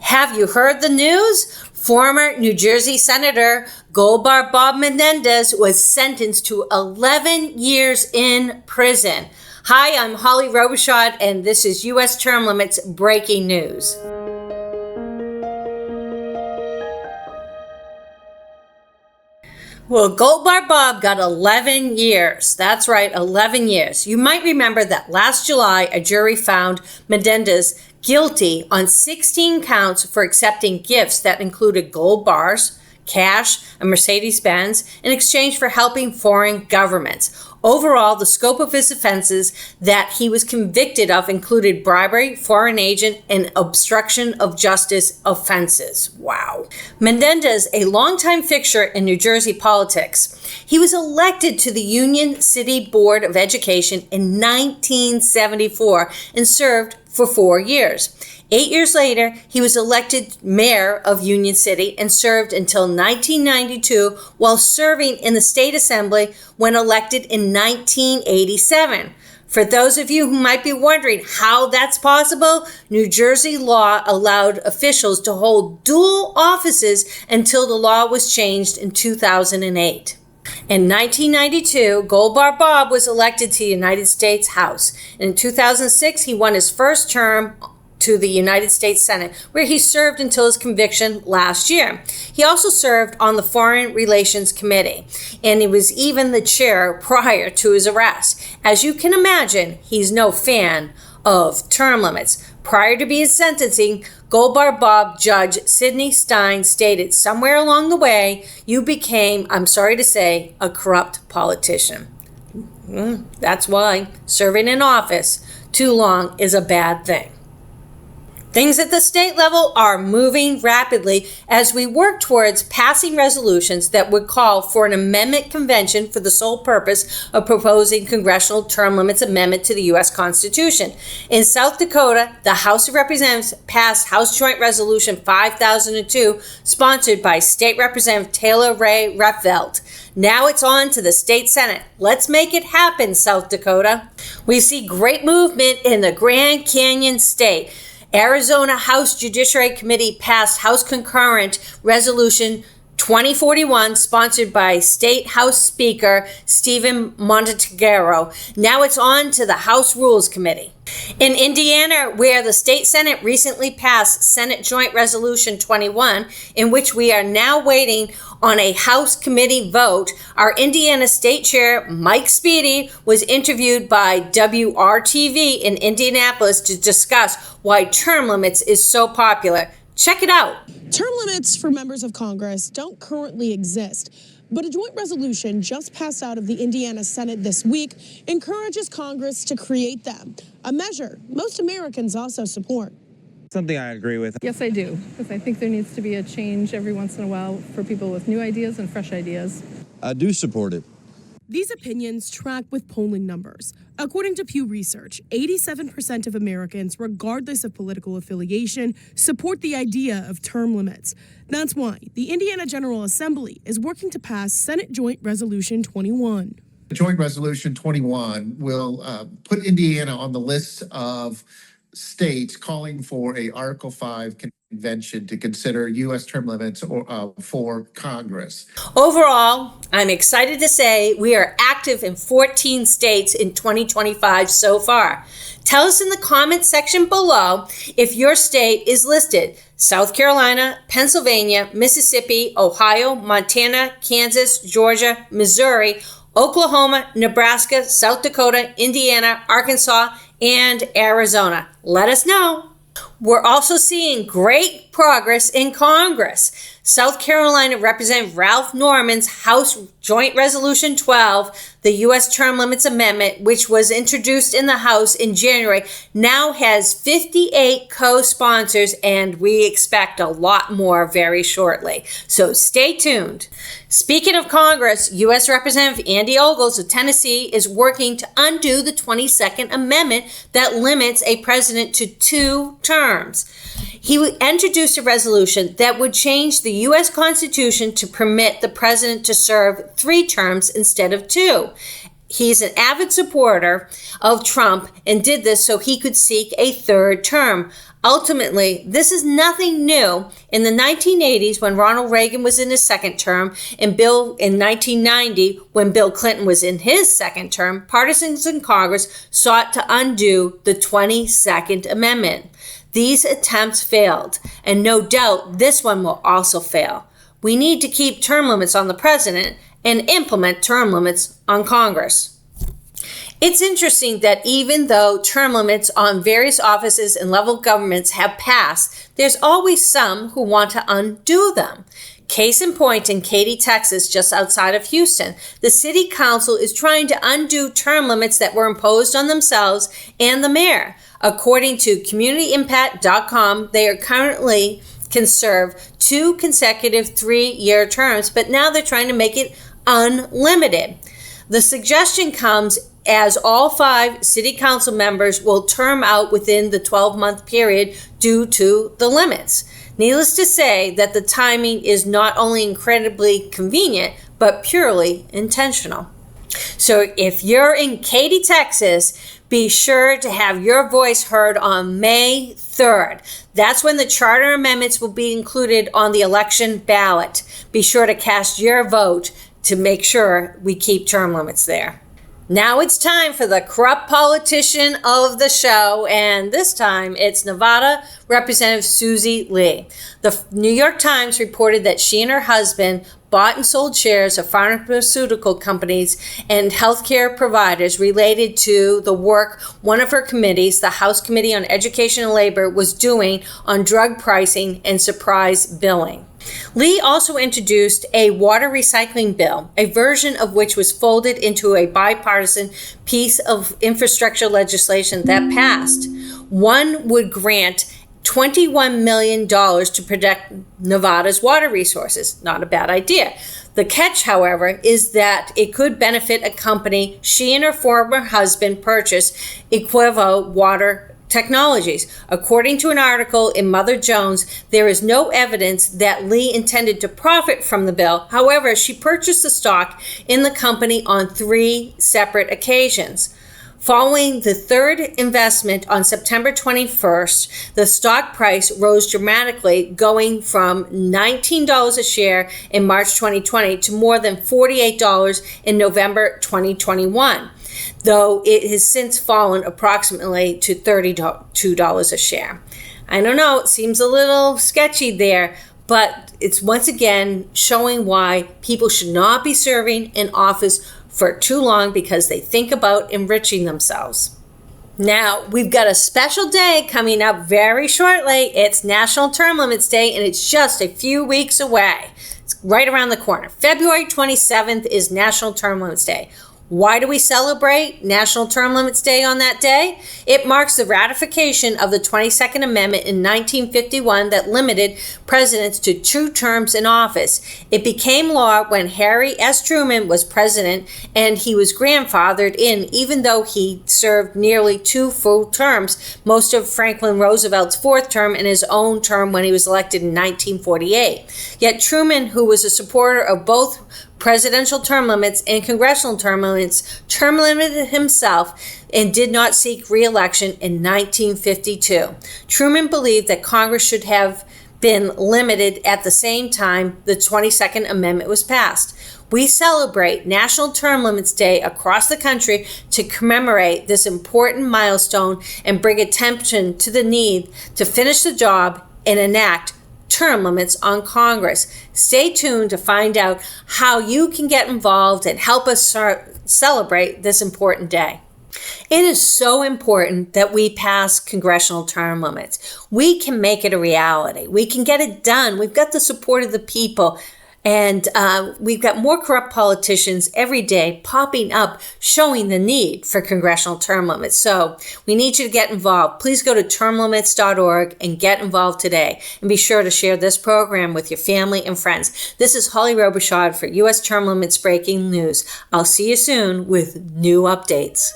Have you heard the news? Former New Jersey Senator Goldbar Bob Menendez was sentenced to 11 years in prison. Hi, I'm Holly Robichaud, and this is U.S. Term Limits Breaking News. Well, Goldbar Bob got 11 years. That's right, 11 years. You might remember that last July, a jury found Menendez guilty on 16 counts for accepting gifts that included gold bars, cash, and Mercedes-Benz in exchange for helping foreign governments. Overall, the scope of his offenses that he was convicted of included bribery, foreign agent, and obstruction of justice offenses. Wow. Menendez, a longtime fixture in New Jersey politics, he was elected to the Union City Board of Education in 1974 and served for 4 years. 8 years later, he was elected mayor of Union City and served until 1992 while serving in the state assembly when elected in 1987. For those of you who might be wondering how that's possible, New Jersey law allowed officials to hold dual offices until the law was changed in 2008. In 1992, Goldbar Bob was elected to the United States House. In 2006, he won his first term to the United States Senate, where he served until his conviction last year. He also served on the Foreign Relations Committee, and he was even the chair prior to his arrest. As you can imagine, he's no fan of term limits. Prior to being sentencing, Goldbar Bob Judge Sidney Stein stated, "Somewhere along the way, you became, I'm sorry to say, a corrupt politician." That's why serving in office too long is a bad thing. Things at the state level are moving rapidly as we work towards passing resolutions that would call for an amendment convention for the sole purpose of proposing congressional term limits amendment to the U.S. Constitution. In South Dakota, the House of Representatives passed House Joint Resolution 5002, sponsored by State Representative Taylor Ray Refveld. Now it's on to the state Senate. Let's make it happen, South Dakota. We see great movement in the Grand Canyon State. Arizona House Judiciary Committee passed House Concurrent Resolution 2041, sponsored by State House Speaker Stephen Montenegro. Now it's on to the House Rules Committee. In Indiana, where the state Senate recently passed Senate Joint Resolution 21, in which we are now waiting on a House committee vote, our Indiana State Chair, Mike Speedy, was interviewed by WRTV in Indianapolis to discuss why term limits is so popular. Check it out. Term limits for members of Congress don't currently exist, but a joint resolution just passed out of the Indiana Senate this week encourages Congress to create them, a measure most Americans also support. Something I agree with. Yes, I do, because I think there needs to be a change every once in a while for people with new ideas and fresh ideas. I do support it. These opinions track with polling numbers. According to Pew Research, 87% of Americans, regardless of political affiliation, support the idea of term limits. That's why the Indiana General Assembly is working to pass Senate Joint Resolution 21. Joint Resolution 21 will put Indiana on the list of states calling for a Article 5 convention to consider U.S. term limits for Congress. Overall, I'm excited to say we are active in 14 states in 2025 so far. Tell us in the comments section below if your state is listed. South Carolina, Pennsylvania, Mississippi, Ohio, Montana, Kansas, Georgia, Missouri, Oklahoma, Nebraska, South Dakota, Indiana, Arkansas, and Arizona. Let us know. We're also seeing great progress in Congress. South Carolina Representative Ralph Norman's House Joint Resolution 12, the U.S. Term Limits Amendment, which was introduced in the House in January, now has 58 co-sponsors, and we expect a lot more very shortly. So stay tuned. Speaking of Congress, U.S. Representative Andy Ogles of Tennessee is working to undo the 22nd Amendment that limits a president to 2 terms. He introduced a resolution that would change the U.S. Constitution to permit the president to serve 3 terms instead of 2. He's an avid supporter of Trump and did this so he could seek a third term. Ultimately, this is nothing new. In the 1980s, when Ronald Reagan was in his second term, and in 1990, when Bill Clinton was in his second term, partisans in Congress sought to undo the 22nd Amendment. These attempts failed, and no doubt this one will also fail. We need to keep term limits on the president and implement term limits on Congress. It's interesting that even though term limits on various offices and level governments have passed, there's always some who want to undo them. Case in point, in Katy, Texas, just outside of Houston, the city council is trying to undo term limits that were imposed on themselves and the mayor. According to CommunityImpact.com, they currently can serve 2 consecutive 3-year terms, but now they're trying to make it unlimited. The suggestion comes as all 5 city council members will term out within the 12-month period due to the limits. Needless to say that the timing is not only incredibly convenient, but purely intentional. So if you're in Katy, Texas, be sure to have your voice heard on May 3rd. That's when the charter amendments will be included on the election ballot. Be sure to cast your vote to make sure we keep term limits there. Now it's time for the corrupt politician of the show, and this time it's Nevada Representative Susie Lee. The New York Times reported that she and her husband bought and sold shares of pharmaceutical companies and healthcare providers related to the work one of her committees, the House Committee on Education and Labor, was doing on drug pricing and surprise billing. Lee also introduced a water recycling bill, a version of which was folded into a bipartisan piece of infrastructure legislation that passed. One would grant $21 million to protect Nevada's water resources. Not a bad idea. The catch, however, is that it could benefit a company she and her former husband purchased, Equevo Water Technologies. According to an article in Mother Jones, there is no evidence that Lee intended to profit from the bill. However, she purchased the stock in the company on 3 separate occasions. Following the third investment on September 21st, the stock price rose dramatically, going from $19 a share in March 2020 to more than $48 in November 2021. Though it has since fallen approximately to $32 a share. I don't know, it seems a little sketchy there, but it's once again showing why people should not be serving in office for too long because they think about enriching themselves. Now, we've got a special day coming up very shortly. It's National Term Limits Day, and it's just a few weeks away. It's right around the corner. February 27th is National Term Limits Day. Why do we celebrate National Term Limits Day on that day? It marks the ratification of the 22nd Amendment in 1951 that limited presidents to 2 terms in office. It became law when Harry S. Truman was president, and he was grandfathered in even though he served nearly 2 full terms, most of Franklin Roosevelt's 4th term and his own term when he was elected in 1948. Yet Truman, who was a supporter of both presidential term limits and congressional term limits, term limited himself and did not seek re-election in 1952. Truman believed that Congress should have been limited at the same time the 22nd Amendment was passed. We celebrate National Term Limits Day across the country to commemorate this important milestone and bring attention to the need to finish the job and enact term limits on Congress. Stay tuned to find out how you can get involved and help us celebrate this important day. It is so important that we pass congressional term limits. We can make it a reality. We can get it done. We've got the support of the people. And we've got more corrupt politicians every day popping up, showing the need for congressional term limits. So we need you to get involved. Please go to termlimits.org and get involved today. And be sure to share this program with your family and friends. This is Holly Robichaud for U.S. Term Limits Breaking News. I'll see you soon with new updates.